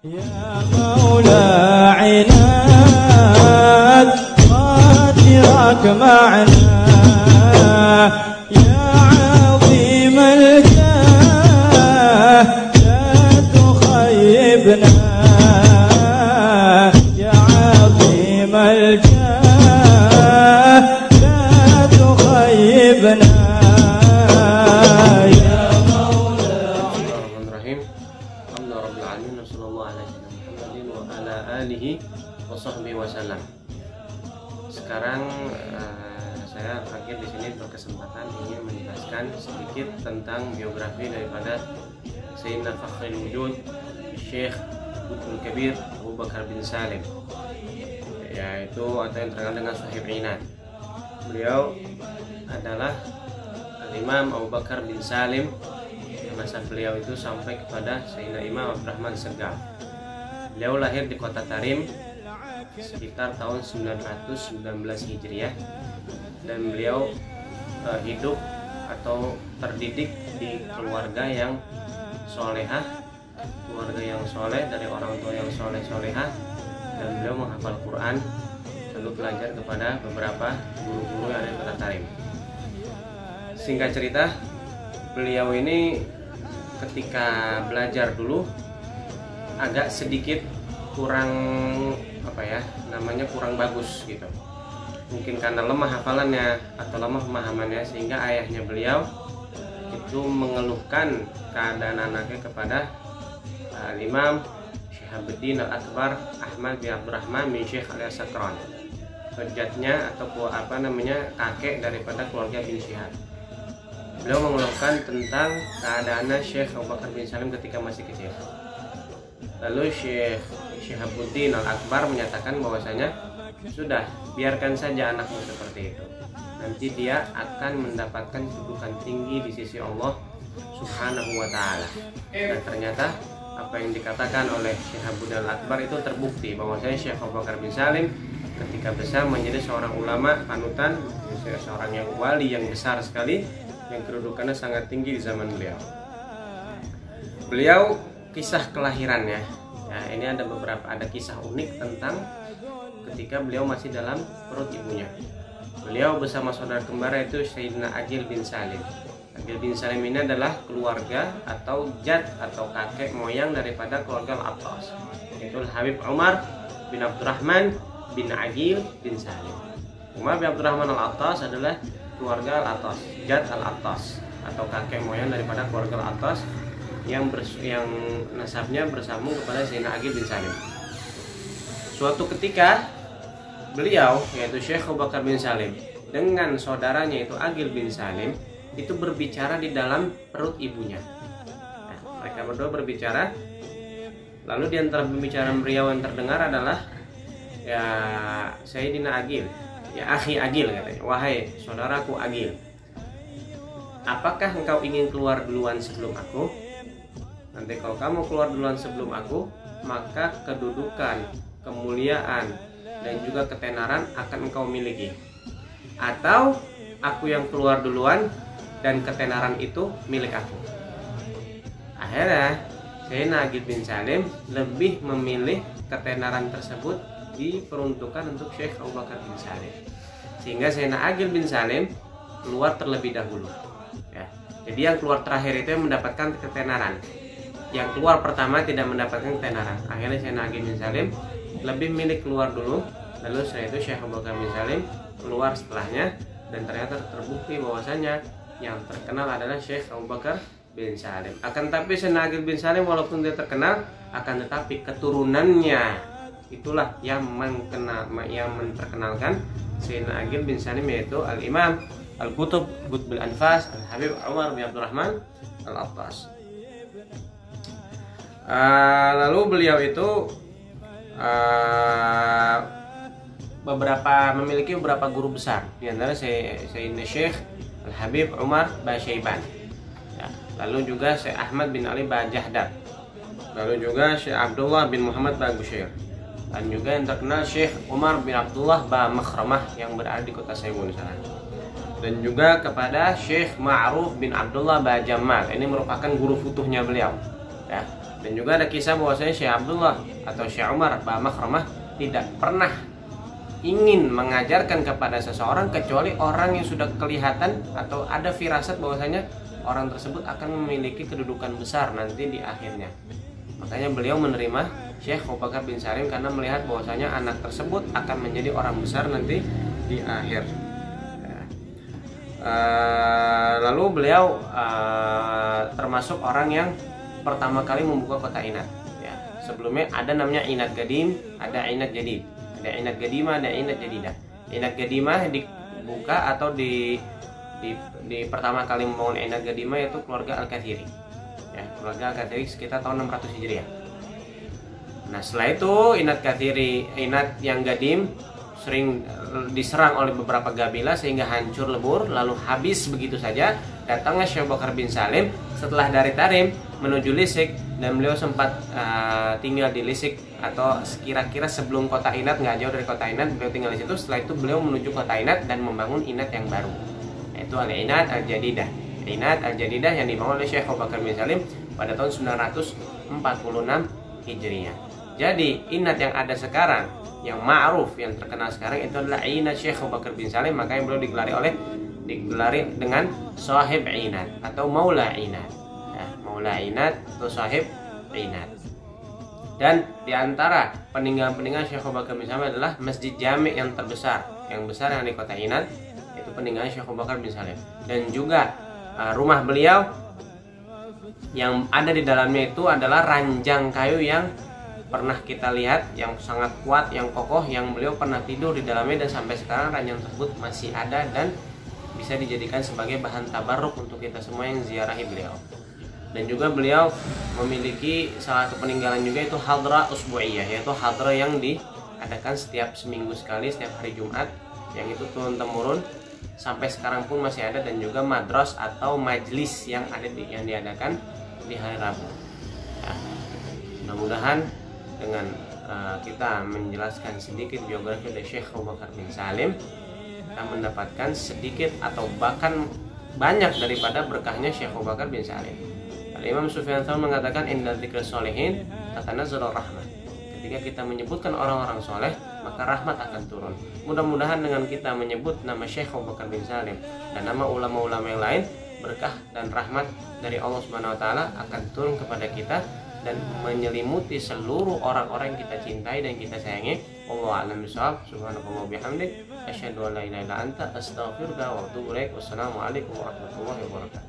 يا مولى عناد خاطرك معنا يا عظيم الجاه لا تخيبنا يا عظيم الجاه لا تخيبنا يا مولى. Bismillahirrahmanirrahim. Alhamdulillahirabbil alamin wassallallahu ala sayyidina Muhammadin wa ala alihi wa sahbihi wasallam. Sekarang saya terakhir di sini berkesempatan ingin menjelaskan sedikit tentang biografi daripada Sayyidina Fakhrul Wujud Syekh Qutbul Kabir Abu Bakar bin Salim, yaitu atau yang terkenal dengan Shahib Inad. Beliau adalah Imam Abu Bakar bin Salim. Masa beliau itu sampai kepada Sayyidina Imam Abdurrahman Segaf. Beliau lahir di kota Tarim sekitar tahun 919 Hijriah, dan beliau hidup atau terdidik di keluarga yang solehah, keluarga yang soleh dari orang tua yang soleh-solehah, dan beliau menghafal Quran, lalu belajar kepada beberapa guru-guru yang ada di kota Tarim. Singkat cerita, beliau ini ketika belajar dulu agak sedikit kurang kurang bagus gitu, mungkin karena lemah hafalannya atau lemah pemahamannya, sehingga ayahnya beliau itu mengeluhkan keadaan anaknya kepada Imam Syihabuddin Al-Akbar Ahmad bin Abdurrahman bin Syekh Al-Sakran, hujjatnya atau kakek daripada keluarga bin Syihab. Beliau mengeluhkan tentang keadaannya Syekh Abu Bakar bin Salim ketika masih kecil. Lalu Syekh Syihabuddin Al-Akbar menyatakan bahwasanya sudah, biarkan saja anakmu seperti itu. Nanti dia akan mendapatkan kedudukan tinggi di sisi Allah Subhanahu wa Ta'ala. Dan ternyata apa yang dikatakan oleh Syihabuddin Al-Akbar itu terbukti bahwasanya Syekh Abu Bakar bin Salim ketika besar menjadi seorang ulama panutan, seorang yang wali yang besar sekali, yang kedudukannya sangat tinggi di zaman beliau. Beliau kisah kelahirannya, ya, ini ada kisah unik tentang ketika beliau masih dalam perut ibunya. Beliau bersama saudara kembar yaitu Sayyidina Aqil bin Salim. Aqil bin Salim ini adalah keluarga atau jad atau kakek moyang daripada keluarga Al-Attas, yaitu Habib Umar bin Abdurrahman bin Aqil bin Salim. Umar bin Abdurrahman Al-Attas adalah keluarga Al-Attas, Jad Al-Attas atau kakek moyang daripada keluarga Al-Attas yang nasabnya bersambung kepada Sayyidina Aqil bin Salim. Suatu ketika beliau, yaitu Syekh Abu Bakar bin Salim, dengan saudaranya itu Aqil bin Salim itu berbicara di dalam perut ibunya. Nah, mereka berdua berbicara, lalu di antara pembicaraan beliau yang terdengar adalah ya Sayyidina Aqil, ya akhi Aqil katanya, wahai saudaraku Aqil, apakah engkau ingin keluar duluan sebelum aku? Nanti kalau kamu keluar duluan sebelum aku, maka kedudukan, kemuliaan, dan juga ketenaran akan engkau miliki. Atau aku yang keluar duluan dan ketenaran itu milik aku. Akhirnya Sayyidina Aqil bin Salim lebih memilih ketenaran tersebut diperuntukkan untuk Syekh Abu Bakar bin Salim, sehingga Sayyidina Aqil bin Salim keluar terlebih dahulu, ya. Jadi yang keluar terakhir itu yang mendapatkan ketenaran, yang keluar pertama tidak mendapatkan ketenaran. Akhirnya Sayyidina Aqil bin Salim lebih milih keluar dulu, lalu setelah itu Syekh Abu Bakar bin Salim keluar setelahnya, dan ternyata terbukti bahwasanya yang terkenal adalah Syekh Abu Bakar bin Salim. Akan tetapi Sayyidina Aqil bin Salim walaupun dia terkenal, akan tetapi keturunannya itulah yang menterkenalkan Sayyidina Aqil bin Salim, yaitu Al-Imam Al-Qutb Qutbul Anfas Al-Habib Umar bin Abdurrahman Al-Attas. Lalu beliau itu memiliki beberapa guru besar, di antara Sayyidina Syekh Al-Habib Umar Basyaiban, ya. Lalu juga Syekh Ahmad bin Ali Bajahdad, lalu juga Syekh Abdullah bin Muhammad Bagusyair, dan juga yang terkenal Syekh Umar bin Abdullah Makhramah yang berada di kota Saymun sana. Dan juga kepada Syekh Ma'ruf bin Abdullah Bajamal, ini merupakan guru futuhnya beliau, ya. Dan juga ada kisah bahwasanya Syekh Abdullah atau Syekh Umar Ba Makhramah tidak pernah ingin mengajarkan kepada seseorang kecuali orang yang sudah kelihatan atau ada firasat bahwasanya orang tersebut akan memiliki kedudukan besar nanti di akhirnya. Makanya beliau menerima Syekh Abu Bakar bin Salim karena melihat bahwasanya anak tersebut akan menjadi orang besar nanti di akhir. Lalu beliau termasuk orang yang pertama kali membuka kota Inat. Ya, sebelumnya ada namanya Inat Gadim, ada Inat Jadid, ada Inat Gadimah, ada Inat Jadidah. Inat Gadimah dibuka atau di pertama kali membangun Inat Gadimah yaitu keluarga Al-Kathiri. Ya, keluarga Al-Kathiri sekitar tahun 600 Hijriah. Nah, setelah itu Inat Kathiri, Inat yang Gadim sering diserang oleh beberapa kabilah sehingga hancur lebur lalu habis begitu saja. Datangnya Syekh Abu Bakar bin Salim setelah dari Tarim menuju Lisik, dan beliau sempat tinggal di Lisik atau kira-kira sebelum kota Inat, nggak jauh dari kota Inat beliau tinggal di situ. Setelah itu beliau menuju kota Inat dan membangun Inat yang baru, yaitu Al-Inat Al-Jadidah. Inat Al-Jadidah yang dibangun oleh Syekh Abu Bakar bin Salim pada tahun 946 Hijriah. Jadi Inat yang ada sekarang, yang ma'ruf, yang terkenal sekarang itu adalah Inat Syekh Abu Bakar bin Salim. Makanya beliau digelari dengan Sahib Inat atau Maula Inat. Ya, Maula Inat atau Sahib Inat. Dan diantara peninggalan-peninggalan Syekh Abu Bakar bin Salim adalah Masjid Jami' yang terbesar, yang besar yang di kota Inat, itu peninggalan Syekh Abu Bakar bin Salim. Dan juga rumah beliau yang ada di dalamnya itu adalah ranjang kayu yang pernah kita lihat, yang sangat kuat, yang kokoh, yang beliau pernah tidur di dalamnya, dan sampai sekarang ranjang tersebut masih ada dan bisa dijadikan sebagai bahan tabarruk untuk kita semua yang ziarahi beliau. Dan juga beliau memiliki salah satu peninggalan juga, itu hadra usbu'iyah, yaitu hadra yang diadakan setiap seminggu sekali, setiap hari Jumat, yang itu turun temurun sampai sekarang pun masih ada. Dan juga madras atau majlis yang diadakan di hari Rabu. Ya, mudah-mudahan dengan kita menjelaskan sedikit biografi dari Syekh Abu Bakar bin Salim, kita mendapatkan sedikit atau bahkan banyak daripada berkahnya Syekh Abu Bakar bin Salim. Imam Sufyan Tsauri mengatakan inna dzikra sholihin tatanazzalur rahmah. Ketika kita menyebutkan orang-orang soleh, maka rahmat akan turun. Mudah-mudahan dengan kita menyebut nama Syekh Abu Bakar bin Salim dan nama ulama-ulama yang lain, berkah dan rahmat dari Allah Subhanahu wa taala akan turun kepada kita dan menyelimuti seluruh orang-orang yang kita cintai dan kita sayangi. Wallahu a'lam bishawab. Subhanallahi wa bihamdik, asyhadu an la ilaha illa anta, astaghfiruka wa atubu ilaik. Wassalamualaikum warahmatullahi wabarakatuh.